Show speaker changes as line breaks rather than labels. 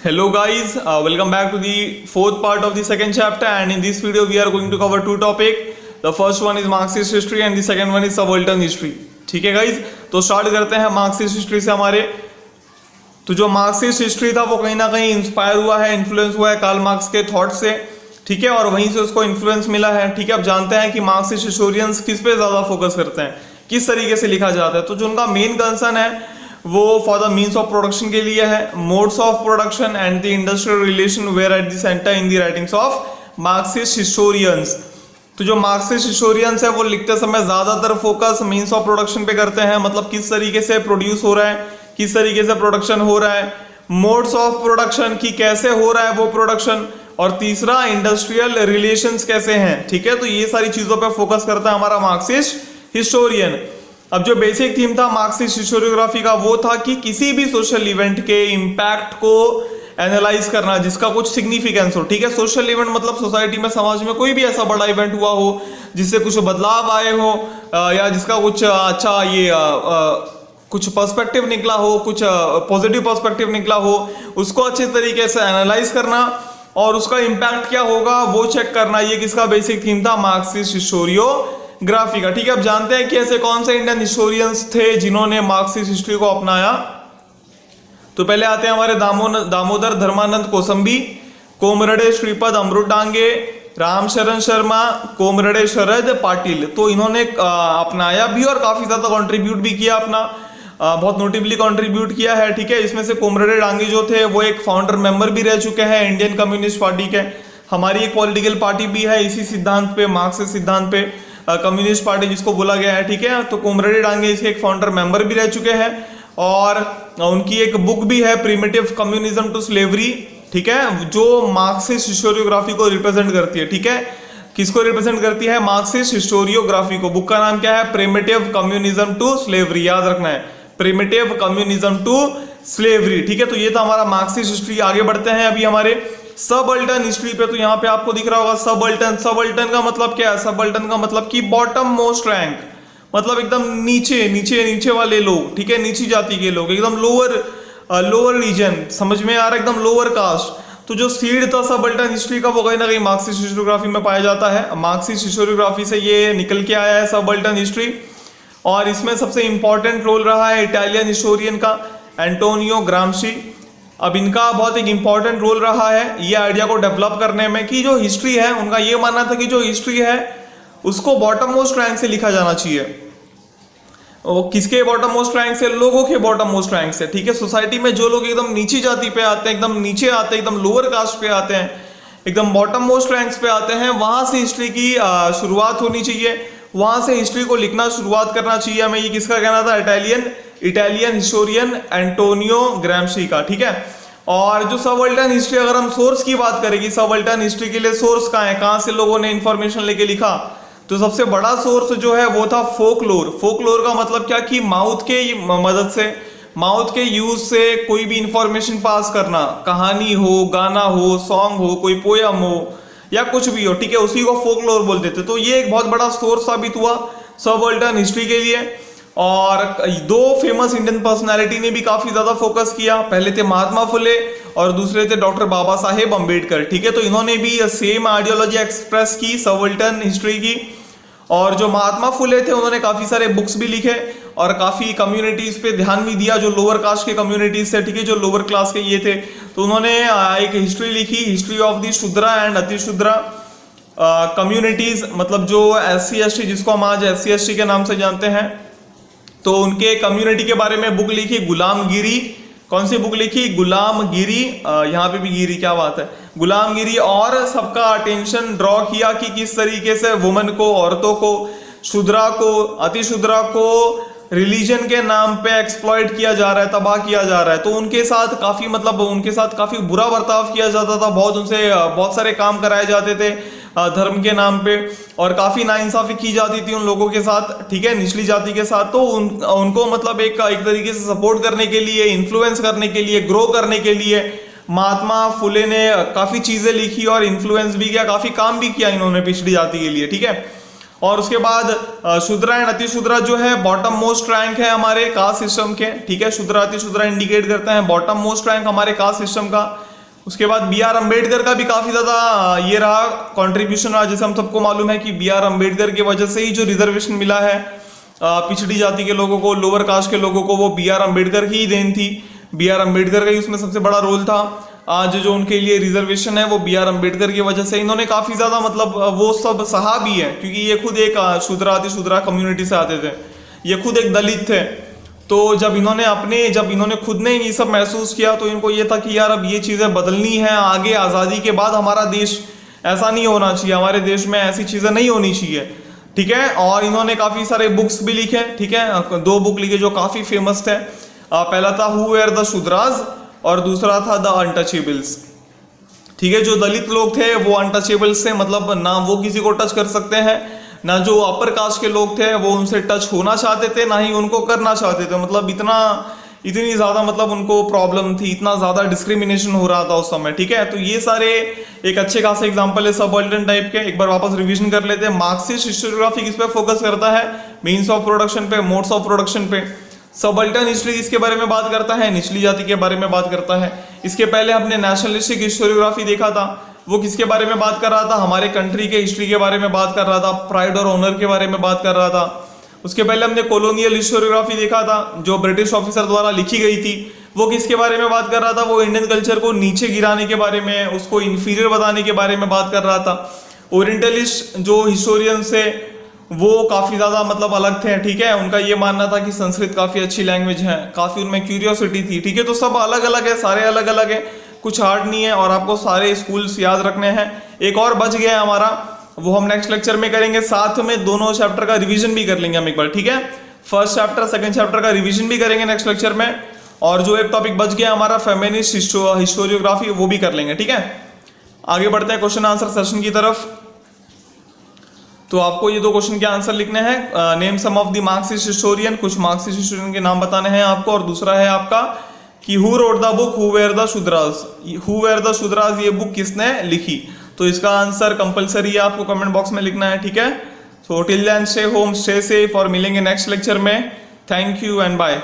Hello guys, welcome back to the fourth part of the second chapter, and in this video we are going to cover two topics. The first one is Marxist history and the second one is subaltern history. ठीक है guys, तो start करते हैं Marxist history से हमारे। तो जो Marxist history था वो कहीं ना कहीं इंस्पायर हुआ है, इन्फ्लुएंस हुआ है कार्ल मार्क्स के थॉट से, ठीक है, और वहीं से उसको इन्फ्लुएंस मिला है। ठीक है, अब जानते हैं कि मार्क्सिस्ट हिस्टोरियंस किस पे ज्यादा फोकस करते हैं, किस तरीके से लिखा जाता है। तो जो उनका मेन कंसर्न है वो for the means of production के लिए है, modes of production and the industrial relation were at the centre in the writings of Marxist historians. तो जो मार्क्सिस्ट हिस्टोरियंस है वो लिखते समय ज्यादातर फोकस मीन्स ऑफ प्रोडक्शन पे करते हैं, मतलब किस तरीके से प्रोड्यूस हो रहा है, किस तरीके से प्रोडक्शन हो रहा है, मोड्स ऑफ प्रोडक्शन की कैसे हो रहा है वो प्रोडक्शन, और तीसरा इंडस्ट्रियल रिलेशंस कैसे हैं। ठीक है, तो ये सारी चीजों पे फोकस करता है हमारा मार्क्सिस्ट हिस्टोरियन। अब जो बेसिक थीम था मार्क्सिस्ट हिस्टोरियोग्राफी का वो था कि किसी भी सोशल इवेंट के इम्पैक्ट को एनालाइज करना जिसका कुछ सिग्निफिकेंस हो। ठीक है, सोशल इवेंट मतलब सोसाइटी में, समाज में कोई भी ऐसा बड़ा इवेंट हुआ हो जिससे कुछ बदलाव आए हो, या जिसका कुछ अच्छा कुछ पर्सपेक्टिव निकला हो, कुछ पॉजिटिव पर्सपेक्टिव निकला हो, उसको अच्छे तरीके से एनालाइज करना और उसका इम्पैक्ट क्या होगा वो चेक करना। ये किसका बेसिक थीम था, मार्क्सिस्ट हिस्टोरियोग्राफी का। ठीक है, अब जानते हैं कि ऐसे कौन से इंडियन हिस्टोरियंस थे जिन्होंने मार्क्सिस्ट हिस्ट्री को अपनाया। तो पहले आते हैं हमारे दामोदर धर्मानंद कोसंबी, कोमरडे श्रीपद अमृत डांगे, राम शरण शर्मा, कोमरडे शरद पाटिल। तो इन्होंने अपनाया भी और काफी ज्यादा कंट्रीब्यूट भी किया, अपना बहुत नोटेबली कंट्रीब्यूट किया है। ठीक है, इसमें से कोमरडे डांगे जो थे वो एक फाउंडर मेंबर भी रह चुके हैं इंडियन कम्युनिस्ट पार्टी के। हमारी एक पॉलिटिकल पार्टी भी है इसी सिद्धांत पे, मार्क्सिस्ट सिद्धांत पे, कम्युनिस्ट पार्टी जिसको बोला गया है। ठीक है, तो कोमरडे डांगे इसके एक फाउंडर मेंबर भी रह चुके हैं और उनकी एक बुक भी है प्रिमिटिव कम्युनिज्म टू स्लेवरी। ठीक है, जो मार्क्सिस्ट हिस्टोरियोग्राफी को रिप्रेजेंट करती है। ठीक है, किसको रिप्रेजेंट करती है, मार्क्सिस्ट हिस्टोरियोग्राफी को। बुक का नाम क्या है, प्रिमिटिव कम्युनिज्म टू स्लेवरी, याद रखना है, प्रिमिटिव कम्युनिज्म टू स्लेवरी। ठीक है, तो ये था हमारा मार्क्सिस्ट हिस्ट्री। आगे बढ़ते हैं अभी हमारे सबअल्टर्न हिस्ट्री पे। तो यहाँ पे आपको दिख रहा होगा सबअल्टर्न। सबअल्टर्न का मतलब क्या है, सबअल्टर्न का मतलब कि बॉटम मोस्ट रैंक, मतलब एकदम नीचे नीचे नीचे वाले लोग। ठीक है, नीची जाति के लोग, एकदम लोअर रीजन, समझ में आ रहा है, एकदम लोअर कास्ट। तो जो सीड था सबअल्टर्न हिस्ट्री का वो कहीं ना कहीं मार्क्सिस्ट हिस्टोरियोग्राफी में पाया जाता है। मार्क्सिस्ट हिस्टोरियोग्राफी से ये निकल के आया है सबअल्टर्न हिस्ट्री, और इसमें सबसे इंपॉर्टेंट रोल रहा है इटालियन हिस्टोरियन का, एंटोनियो ग्राम्शी। अब इनका बहुत एक इंपॉर्टेंट रोल रहा है ये आइडिया को डेवलप करने में कि जो हिस्ट्री है, उनका ये मानना था कि जो हिस्ट्री है उसको बॉटम मोस्ट रैंक से लिखा जाना चाहिए। वो किसके बॉटम मोस्ट रैंक से, लोगों के बॉटम मोस्ट रैंक से। ठीक है, सोसाइटी में जो लोग एकदम नीची जाति पे आते हैं, एकदम नीचे आते हैं, एकदम लोअर कास्ट पे आते हैं, एकदम बॉटम मोस्ट रैंक्स पे आते हैं, वहां से हिस्ट्री की शुरुआत होनी चाहिए, वहां से हिस्ट्री को लिखना शुरुआत करना चाहिए हमें। ये किसका कहना था, इटालियन हिस्टोरियन एंटोनियो ग्राम्शी का। ठीक है, और जो सबअल्टर्न हिस्ट्री, अगर हम सोर्स की बात करेंगे, सबअल्टर्न हिस्ट्री के लिए सोर्स कहाँ है, कहाँ से लोगों ने इंफॉर्मेशन लेके लिखा, तो सबसे बड़ा सोर्स जो है वो था फोकलोर। फोकलोर का मतलब क्या कि माउथ के मदद से, माउथ के यूज से कोई भी इंफॉर्मेशन पास करना, कहानी हो, गाना हो, सॉन्ग हो, कोई पोयम हो या कुछ भी हो। ठीक है, उसी को फोकलोर बोलते थे। तो ये एक बहुत बड़ा सोर्स साबित हुआ सबअल्टर्न हिस्ट्री के लिए। और दो फेमस इंडियन पर्सनालिटी ने भी काफी ज्यादा फोकस किया, पहले थे महात्मा फुले और दूसरे थे डॉक्टर बाबा साहेब अम्बेडकर। ठीक है, तो इन्होंने भी सेम आइडियोलॉजी एक्सप्रेस की सबअल्टर्न हिस्ट्री की। और जो महात्मा फुले थे उन्होंने काफी सारे बुक्स भी लिखे और काफी कम्युनिटीज पे ध्यान भी दिया, जो लोअर कास्ट के कम्युनिटीज थे। ठीक है, जो लोअर क्लास के ये थे, तो उन्होंने एक हिस्ट्री लिखी, history of the Shudra and Atishudra communities, मतलब जो SC ST, जिसको हम आज SC ST के नाम से जानते हैं, तो उनके कम्युनिटी के बारे में बुक लिखी, गुलामगिरी। कौन सी बुक लिखी, गुलामगिरी, यहाँ पे भी गिरी, क्या बात है, गुलामगिरी। और सबका अटेंशन ड्रॉ किया कि किस तरीके से वुमेन को, औरतों को, शूद्रा को, अतिशूद्रा को रिलीजन के नाम पे एक्सप्लॉइट किया जा रहा है, तबाह किया जा रहा है। तो उनके साथ काफी, मतलब उनके साथ काफी बुरा बर्ताव किया जाता था, उनसे बहुत सारे काम कराए जाते थे धर्म के नाम पे, और काफी नाइंसाफी की जाती थी उन लोगों के साथ। ठीक है, निचली जाति के साथ। तो उनको मतलब एक तरीके से सपोर्ट करने के लिए, इन्फ्लुएंस करने के लिए, ग्रो करने के लिए महात्मा फुले ने काफी चीजें लिखी और इन्फ्लुएंस भी किया, काफी काम भी किया इन्होंने पिछड़ी जाति के लिए। ठीक है, और उसके बाद शूद्रा एंड अतिशूद्रा जो है बॉटम मोस्ट रैंक है हमारे कास्ट सिस्टम के। ठीक है, शूद्रा अतिशूद्रा इंडिकेट करते हैं बॉटम मोस्ट रैंक हमारे कास्ट सिस्टम का। उसके बाद बी आर अम्बेडकर का भी काफी ज्यादा ये रहा कंट्रीब्यूशन रहा। जैसे हम सबको मालूम है कि बी आर अम्बेडकर की वजह से ही जो रिजर्वेशन मिला है पिछड़ी जाति के लोगों को, लोअर कास्ट के लोगों को, वो बी आर अम्बेडकर की ही देन थी। बी आर अम्बेडकर का ही उसमें सबसे बड़ा रोल था। आज जो उनके लिए रिजर्वेशन है वो बी आर अम्बेडकर की वजह से, इन्होंने काफी ज्यादा मतलब वो सब सहा भी है, क्योंकि ये खुद एक शूद्रा कम्युनिटी से आते थे, ये खुद एक दलित थे। तो जब इन्होंने खुद ने ये सब महसूस किया तो इनको ये था कि यार अब ये चीजें बदलनी है, आगे आजादी के बाद हमारा देश ऐसा नहीं होना चाहिए, हमारे देश में ऐसी चीजें नहीं होनी चाहिए, ठीक है। और इन्होंने काफी सारे बुक्स भी लिखे, ठीक है, 2 बुक लिखे जो काफी फेमस थे। पहला था हु वेयर द शूद्रास और दूसरा था द अनटचेबल्स, ठीक है। जो दलित लोग थे वो अनटचेबल्स से, मतलब ना वो किसी को टच कर सकते हैं, ना जो अपर कास्ट के लोग थे वो उनसे टच होना चाहते थे, ना ही उनको करना चाहते थे। मतलब इतनी ज्यादा मतलब उनको प्रॉब्लम थी, इतना ज्यादा डिस्क्रिमिनेशन हो रहा था उस समय, ठीक है। तो ये सारे एक अच्छे खासे एग्जांपल है सबऑल्टर्न टाइप के। एक बार वापस रिवीजन कर लेते हैं। मार्क्सिस्ट हिस्टोरियोग्राफी किस पे फोकस करता है? मीन्स ऑफ प्रोडक्शन पे, मोड्स ऑफ प्रोडक्शन पे। सबऑल्टर्न हिस्ट्री इसके बारे में बात करता है, निचली जाति के बारे में बात करता है। इसके पहले हमने नेशनलिस्टिक हिस्टोरियोग्राफी देखा था, वो किसके बारे में बात कर रहा था? हमारे कंट्री के हिस्ट्री के बारे में बात कर रहा था, प्राइड और ऑनर के बारे में बात कर रहा था। उसके पहले हमने कॉलोनियल हिस्टोरियोग्राफी देखा था, जो ब्रिटिश ऑफिसर द्वारा लिखी गई थी, वो किसके बारे में बात कर रहा था? वो इंडियन कल्चर को नीचे गिराने के बारे में, उसको इंफीरियर बताने के बारे में बात कर रहा था। ओरिएंटलिस्ट जो हिस्टोरियंस थे वो काफी ज्यादा मतलब अलग थे, ठीक है। उनका ये मानना था कि संस्कृत काफी अच्छी लैंग्वेज है, काफी उनमें क्यूरियोसिटी थी, ठीक है। तो सब अलग अलग है, सारे अलग अलग है, कुछ हार्ड नहीं है और आपको सारे स्कूल्स याद रखने हैं। एक और बच गया है हमारा, वो हम नेक्स्ट लेक्चर में करेंगे, साथ में दोनों चैप्टर का रिवीजन भी कर लेंगे हम एक बार, ठीक है। फर्स्ट चैप्टर सेकंड चैप्टर का रिवीजन भी करेंगे नेक्स्ट लेक्चर में। और जो एक टॉपिक बच गया हमारा फेमिनिस्ट हिस्टोरियोग्राफी, वो भी कर लेंगे, ठीक है। आगे बढ़ते हैं क्वेश्चन आंसर सेशन की तरफ। तो आपको ये 2 क्वेश्चन के आंसर लिखने हैं। Name some of the Marxist historian, कुछ मार्क्सिस्ट हिस्टोरियन के नाम बताने हैं आपको। और दूसरा है आपका कि who wrote the book who were the Shudras, who were the Shudras ये बुक किसने लिखी? तो इसका आंसर कंपलसरी है, आपको कमेंट बॉक्स में लिखना है, ठीक है। So till then stay home, stay safe और मिलेंगे नेक्स्ट लेक्चर में। Thank you and bye.